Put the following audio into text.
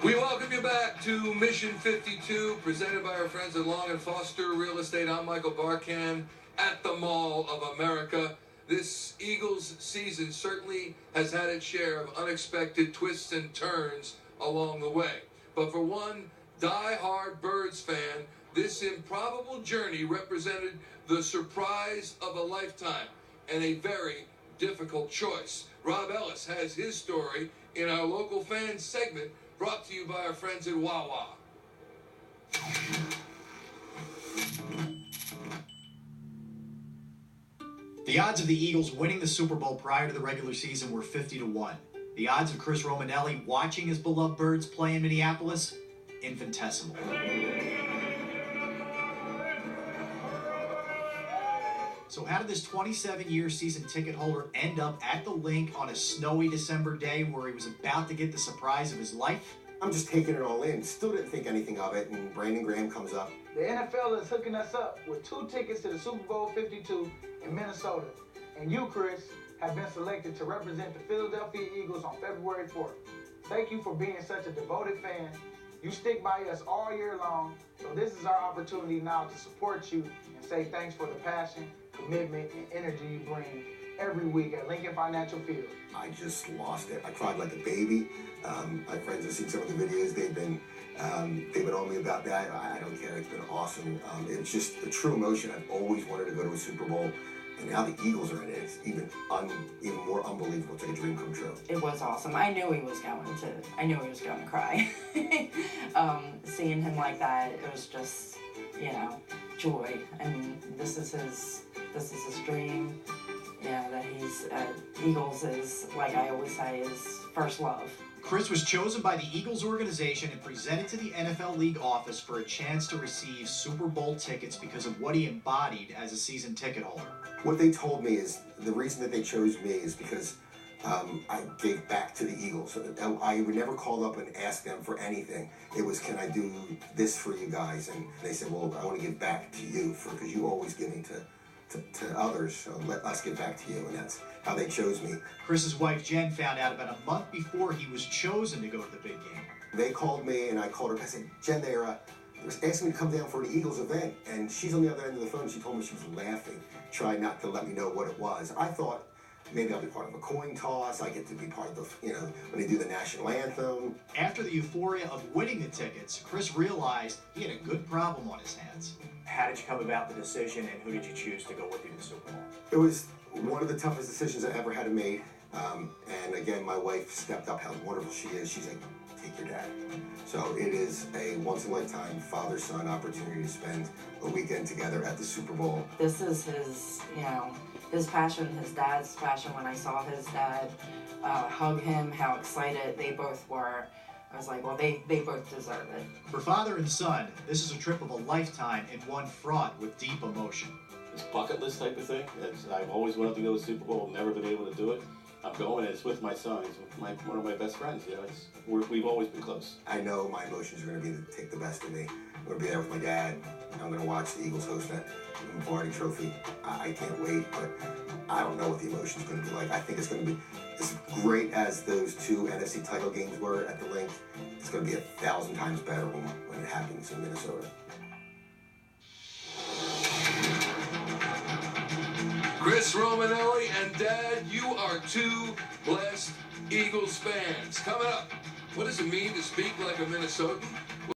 We welcome you back to Mission 52, presented by our friends at Long & Foster Real Estate. I'm Michael Barkan at the Mall of America. This Eagles season certainly has had its share of unexpected twists and turns along the way. But for one die-hard Birds fan, this improbable journey represented the surprise of a lifetime and a very difficult choice. Rob Ellis has his story in our local fans segment, brought to you by our friends at Wawa. The odds of the Eagles winning the Super Bowl prior to the regular season were 50-1. The odds of Chris Romanelli watching his beloved Birds play in Minneapolis, infinitesimal. So how did this 27-year season ticket holder end up at the Link on a snowy December day where he was about to get the surprise of his life? I'm just taking it all in. Still didn't think anything of it, and Brandon Graham comes up. The NFL is hooking us up with 2 tickets to the Super Bowl 52 in Minnesota. And you, Chris, have been selected to represent the Philadelphia Eagles on February 4th. Thank you for being such a devoted fan. You stick by us all year long, so this is our opportunity now to support you and say thanks for the passion, commitment, and energy you bring every week at Lincoln Financial Field. I just lost it. I cried like a baby. My friends have seen some of the videos. They've been on me about that. I don't care. It's been awesome. It's just a true emotion. I've always wanted to go to a Super Bowl, and now the Eagles are in it. It's even more unbelievable. It's like a dream come true. It was awesome. I knew he was going to cry. Seeing him like that, it was just, joy. I mean, this is his dream. Yeah, that he's Eagles is, like I always say, his first love. Chris was chosen by the Eagles organization and presented to the NFL League office for a chance to receive Super Bowl tickets because of what he embodied as a season ticket holder. What they told me is the reason that they chose me is because I gave back to the Eagles. I would never call up and ask them for anything. It was, can I do this for you guys? And they said, well, I want to give back to you because you're always giving to others, so let us give back to you, and that's how they chose me. Chris's wife Jen found out about a month before he was chosen to go to the big game. They called me, and I called her. I said, Jen, they were asking me to come down for the Eagles event, and she's on the other end of the phone. She told me she was laughing, tried not to let me know what it was. I thought maybe I'll be part of a coin toss. I get to be part of the, when they do the national anthem. After the euphoria of winning the tickets, Chris realized he had a good problem on his hands. How did you come about the decision, and who did you choose to go with you to the Super Bowl? It was one of the toughest decisions I ever had to make. And again, my wife stepped up, how wonderful she is. She's like, take your dad. So it is a once-in-a-lifetime father-son opportunity to spend a weekend together at the Super Bowl. This is his, his passion, his dad's passion. When I saw his dad hug him, how excited they both were, I was like, well, they both deserve it. For father and son, this is a trip of a lifetime and one fraught with deep emotion. It's bucket list type of thing. I've always wanted to go to the Super Bowl, never been able to do it. I'm going, and it's with my son. He's one of my best friends. We've always been close. I know my emotions are going to be to take the best of me. I'm going to be there with my dad. I'm going to watch the Eagles host that Lombardi Trophy. I can't wait, but I don't know what the emotion's going to be like. I think it's going to be as great as those 2 NFC title games were at the Link. It's going to be 1,000 times better when it happens in Minnesota. Chris Romanelli and Dad, you are 2 blessed Eagles fans. Coming up, what does it mean to speak like a Minnesotan?